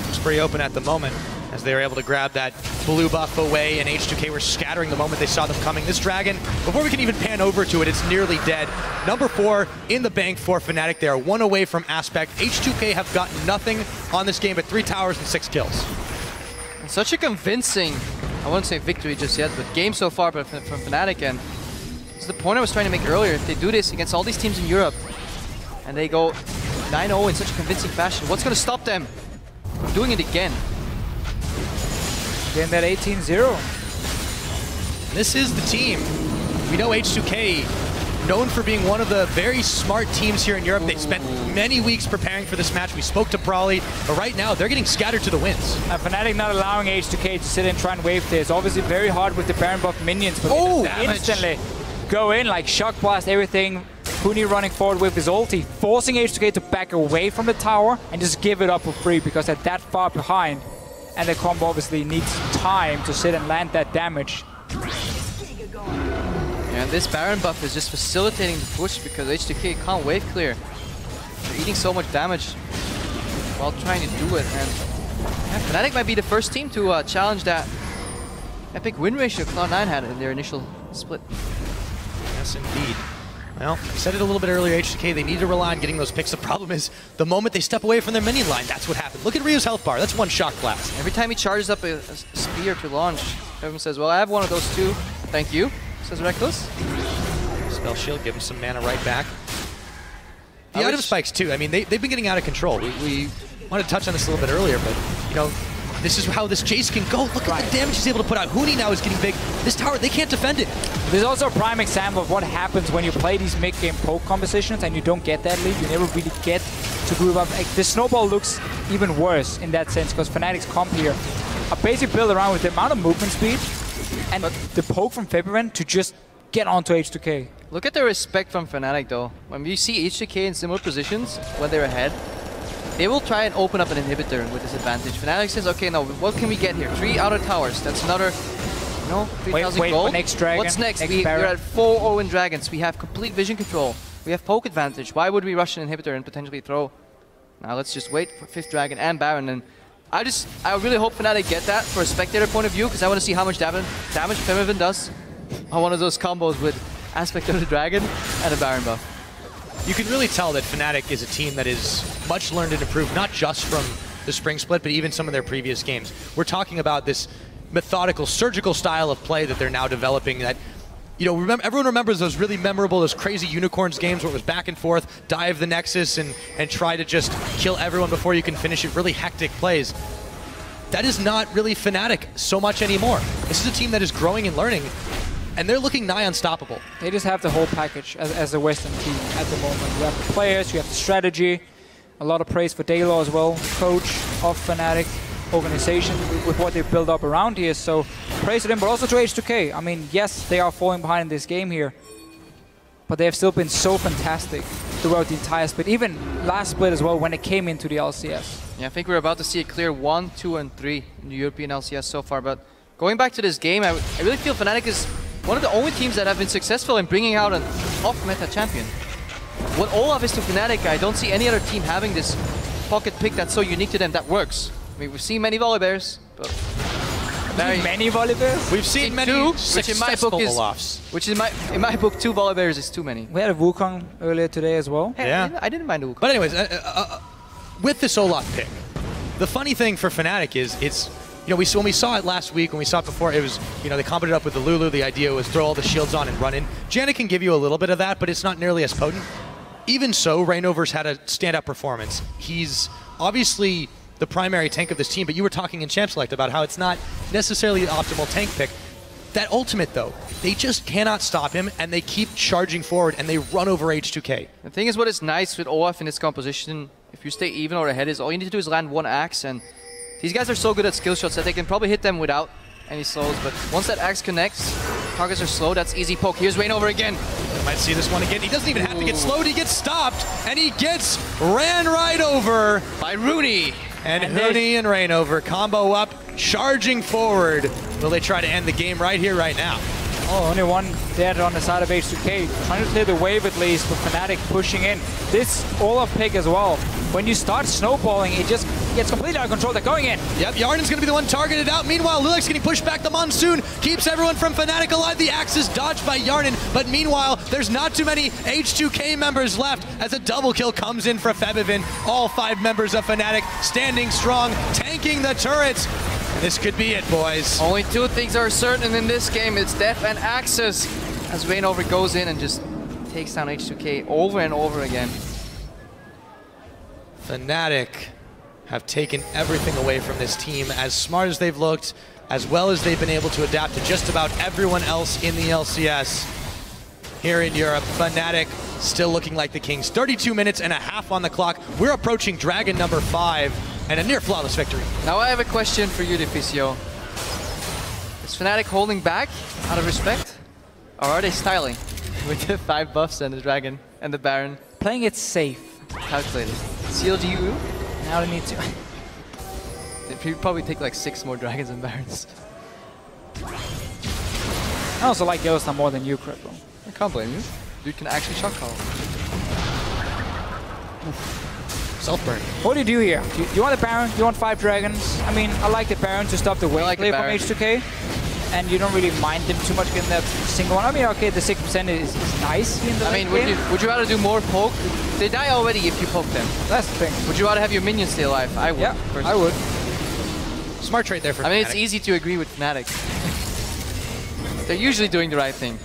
It's pretty open at the moment, as they were able to grab that blue buff away, and H2K were scattering the moment they saw them coming. This Dragon, before we can even pan over to it, it's nearly dead. Number 4 in the bank for Fnatic. They are 1 away from Aspect. H2K have got nothing on this game but 3 towers and 6 kills. And such a convincing, I wouldn't say victory just yet, but game so far from Fnatic. And it's the point I was trying to make earlier. If they do this against all these teams in Europe, and they go 9-0 in such a convincing fashion, what's going to stop them from doing it again? Getting that 18-0. This is the team. We know H2K, known for being one of the very smart teams here in Europe. They spent many weeks preparing for this match. We spoke to Brawley, but right now they're getting scattered to the winds. And Fnatic not allowing H2K to sit and try and wave there. It's obviously very hard with the Baron buff minions, but they instantly go in, like shock blast everything. Huni running forward with his ulti, forcing H2K to back away from the tower and just give it up for free because they're that far behind. And the combo obviously needs time to sit and land that damage. And this Baron buff is just facilitating the push because H2K can't wave clear. They're eating so much damage while trying to do it. And yeah, Fnatic might be the first team to challenge that epic win ratio Cloud9 had in their initial split. Yes, indeed. Well, I said it a little bit earlier, H2K, they need to rely on getting those picks. The problem is, the moment they step away from their minion line, that's what happened. Look at Ryu's health bar, that's 1 shock blast. Every time he charges up a spear to launch, Febiven says, well, I have one of those too. Thank you, says Rekkles. Spell Shield, give him some mana right back. The item spikes too, I mean, they've been getting out of control. We wanted to touch on this a little bit earlier, but, you know, this is how this Jayce can go. Look at the damage he's able to put out. Huni now is getting big. This tower, they can't defend it. There's also a prime example of what happens when you play these mid-game poke compositions and you don't get that lead. You never really get to group up. Like, the snowball looks even worse in that sense because Fnatic's comp here are basically built around with the amount of movement speed and the poke from Febiven to just get onto H2K. Look at the respect from Fnatic though. When we see H2K in similar positions when they're ahead, they will try and open up an inhibitor with this advantage. Fnatic says, okay, now what can we get here? 3 outer towers. That's another, you know, 3,000 gold. Next dragon. What's next? We're at 4 in dragons. We have complete vision control. We have poke advantage. Why would we rush an inhibitor and potentially throw? Now let's just wait for 5th dragon and Baron. And I really hope Fnatic get that for a spectator point of view because I want to see how much damage Febiven does on one of those combos with Aspect of the Dragon and a Baron buff. You can really tell that Fnatic is a team that is much learned and improved, not just from the spring split, but even some of their previous games. We're talking about this methodical, surgical style of play that they're now developing that, you know, everyone remembers those really memorable, those crazy Unicorns games where it was back and forth, dive the Nexus and try to just kill everyone before you can finish it, really hectic plays. That is not really Fnatic so much anymore. This is a team that is growing and learning, and they're looking nigh unstoppable. They just have the whole package as a Western team at the moment. You have the players, you have the strategy, a lot of praise for Daylor as well, coach of Fnatic organization with what they've built up around here. So praise to them, but also to H2K. I mean, yes, they are falling behind in this game here, but they have still been so fantastic throughout the entire split, even last split as well when it came into the LCS. Yeah, I think we're about to see a clear 1, 2, and 3 in the European LCS so far, but going back to this game, I really feel Fnatic is one of the only teams that have been successful in bringing out an off-meta champion. What Olaf is to Fnatic, I don't see any other team having this pocket pick that's so unique to them that works. I mean, we've seen many Volibears, but many Volibears? We've seen many two, successful Olafs. Which in my book, 2 Volibears is too many. We had a Wukong earlier today as well. Hey, yeah, I didn't mind the Wukong. But anyways, with this Olaf pick, the funny thing for Fnatic is it's, you know, when we saw it last week, when we saw it before, it was, you know, they comboed it up with the Lulu. The idea was throw all the shields on and run in. Janna can give you a little bit of that, but it's not nearly as potent. Even so, Reignover's had a stand-up performance. He's obviously the primary tank of this team, but you were talking in Champ Select about how it's not necessarily the optimal tank pick. That ultimate, though, they just cannot stop him, and they keep charging forward, and they run over H2K. The thing is, what is nice with Olaf in this composition, if you stay even or ahead, is all you need to do is land 1 axe, and these guys are so good at skill shots that they can probably hit them without any slows, but once that axe connects, targets are slow, that's easy poke. Here's Reignover again. You might see this one again. He doesn't even have to get slowed, he gets stopped, and he gets ran right over by Rooney. And Huni and Reignover combo up, charging forward. Will they try to end the game right here, right now? Oh, only one dead on the side of H2K. Trying to clear the wave at least, but Fnatic pushing in. This Olaf pick as well. When you start snowballing, it just gets completely out of control. They're going in. Yep, Hjarnan's going to be the one targeted out. Meanwhile, loulex getting pushed back. The Monsoon keeps everyone from Fnatic alive. The axe is dodged by Hjarnan, but meanwhile, there's not too many H2K members left as a double kill comes in for Febiven. All 5 members of Fnatic standing strong, tanking the turrets. This could be it, boys. Only 2 things are certain in this game. It's death and axes. As Reignover goes in and just takes down H2K over and over again. Fnatic have taken everything away from this team. As smart as they've looked, as well as they've been able to adapt to just about everyone else in the LCS here in Europe. Fnatic still looking like the kings. 32 minutes and a half on the clock. We're approaching Dragon number 5. And a near flawless victory. Now I have a question for you, Deficio. Is Fnatic holding back out of respect? Or are they styling with the 5 buffs and the Dragon and the Baron? Playing it safe. Calculated. CLGU? Now they need to. They probably take like 6 more Dragons and Barons. I also like YellowStar more than you, Krepo. I can't blame you. Dude can actually shot call. Self-burn. What do you do here? Do you want a Baron? Do you want 5 Dragons? I mean, I like the Baron to stop the wave play from H2K. And you don't really mind them too much getting that single one. I mean, okay, the 6% is nice in the I mean, would you rather do more poke? They die already if you poke them. That's the thing. Would you rather have your minions stay alive? I would. Yeah, personally. I would. Smart trade there for Fnatic. I mean, it's easy to agree with Fnatic. They're usually doing the right thing.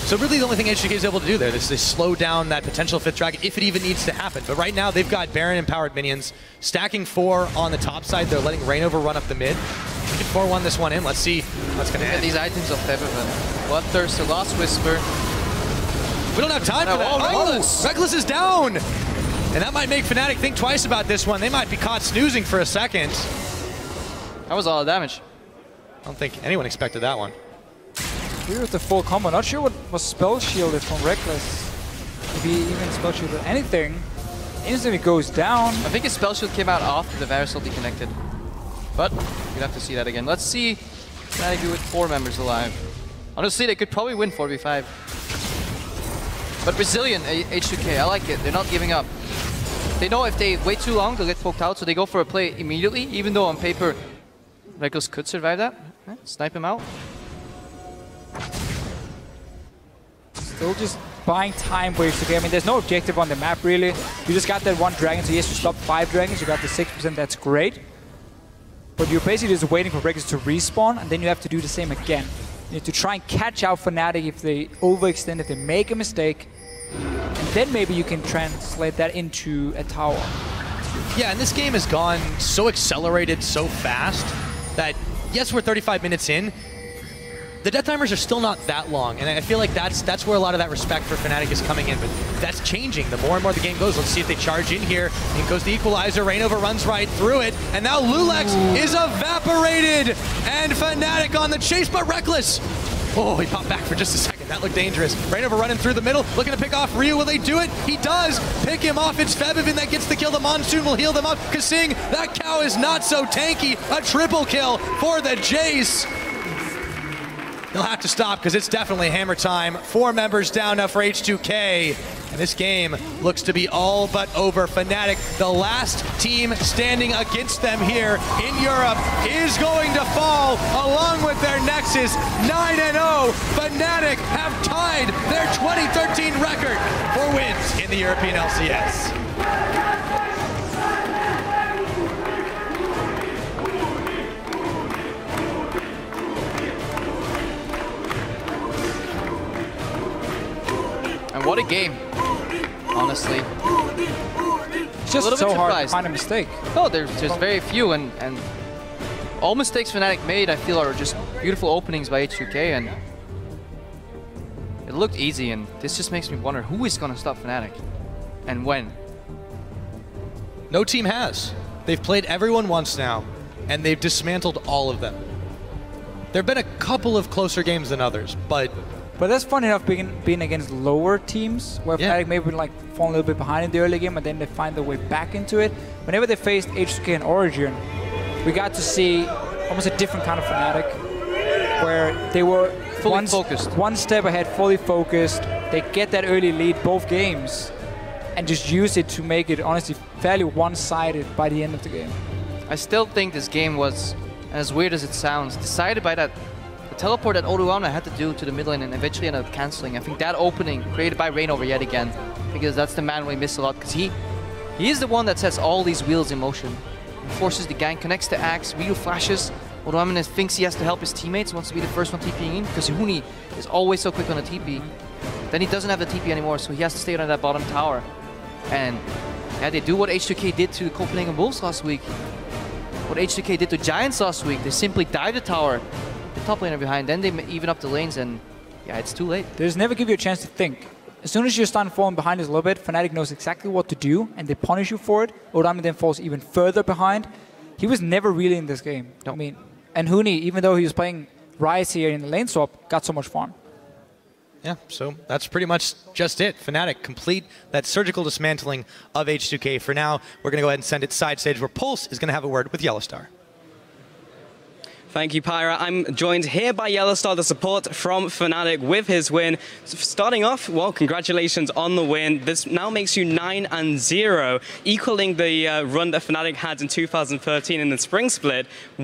So really the only thing H2K is able to do there is they slow down that potential 5th dragon if it even needs to happen. But right now they've got Baron empowered minions, stacking 4 on the top side. They're letting Reignover run up the mid. We can 4-1 this one in. Let's see what's going to end. These items of Febiven. Bloodthirst, the Lost Whisper. We don't have time for that. Oh, Rekkles is down! And that might make Fnatic think twice about this one. They might be caught snoozing for a second. That was all the damage. I don't think anyone expected that one. Here with the full combo. Not sure what was spell shielded from Rekkles. Maybe even spell shielded anything. Instantly goes down. I think his spell shield came out after the Varus ulti connected. But we'd have to see that again. Let's see Fnatic do with 4 members alive. Honestly, they could probably win 4v5. But resilient H2K, I like it. They're not giving up. They know if they wait too long, they'll get poked out, so they go for a play immediately, even though on paper, Rekkles could survive that. Snipe him out. Still just buying time for H2K. I mean, there's no objective on the map, really. You just got that 1 dragon, so he has to stop 5 dragons. You got the 6%, that's great. But you're basically just waiting for Rekkles to respawn, and then you have to do the same again. You need to try and catch out Fnatic if they overextend, if they make a mistake. And then maybe you can translate that into a tower. Yeah, and this game has gone so accelerated so fast that, yes, we're 35 minutes in. The death timers are still not that long, and I feel like that's where a lot of that respect for Fnatic is coming in, but that's changing the more and more the game goes. Let's see if they charge in here. In goes the equalizer, Reignover runs right through it, and now loulex is evaporated, and Fnatic on the chase, but Rekkles. Oh, he popped back for just a second. That looked dangerous. Reignover running through the middle, looking to pick off Ryu. Will they do it? He does. Pick him off. It's Febiven that gets the kill. The Monsoon will heal them up. KaSing, that cow is not so tanky. A triple kill for the Jayce. He'll have to stop because it's definitely hammer time. 4 members down now for H2K. And this game looks to be all but over. Fnatic, the last team standing against them here in Europe, is going to fall along with their Nexus 9-0. Fnatic have tied their 2013 record for wins in the European LCS. And what a game, honestly. It's just so hard to find a mistake. No, there's very few, and all mistakes Fnatic made, I feel, are just beautiful openings by H2K, and it looked easy, and this just makes me wonder who is going to stop Fnatic, and when. No team has. They've played everyone once now, and they've dismantled all of them. There have been a couple of closer games than others, but that's fun enough being against lower teams, where Fnatic maybe like fall a little bit behind in the early game, and then they find their way back into it. Whenever they faced H2K in Origin, we got to see almost a different kind of Fnatic, where they were fully focused, 1 step ahead, fully focused. They get that early lead both games, and just use it to make it honestly fairly one-sided by the end of the game. I still think this game was, as weird as it sounds, decided by that teleport that Odoamne had to do to the mid lane and eventually ended up cancelling. I think that opening created by Reignover yet again, because that's the man we miss a lot, because he is the one that sets all these wheels in motion. He forces the gank, connects the axe, Ryu flashes. Odoamne thinks he has to help his teammates, wants to be the first one TPing in, because Huni is always so quick on the TP. Then he doesn't have the TP anymore, so he has to stay on that bottom tower. And yeah, they do what H2K did to the Copenhagen Wolves last week. What H2K did to Giants last week, they simply dive the tower, the top laner behind, then they even up the lanes, and yeah, it's too late. They just never give you a chance to think. As soon as you start falling behind us a little bit, Fnatic knows exactly what to do, and they punish you for it. Odoamne then falls even further behind. He was never really in this game. No. I mean, and Huni, even though he was playing Ryze here in the lane swap, got so much farm. Yeah, so that's pretty much just it. Fnatic complete that surgical dismantling of H2K. For now, we're going to go ahead and send it side stage where Pulse is going to have a word with YellowStar. Thank you, Pyra. I'm joined here by YellowStar, the support from Fnatic with his win. Starting off, well, congratulations on the win. This now makes you 9-0, equaling the run that Fnatic had in 2013 in the spring split.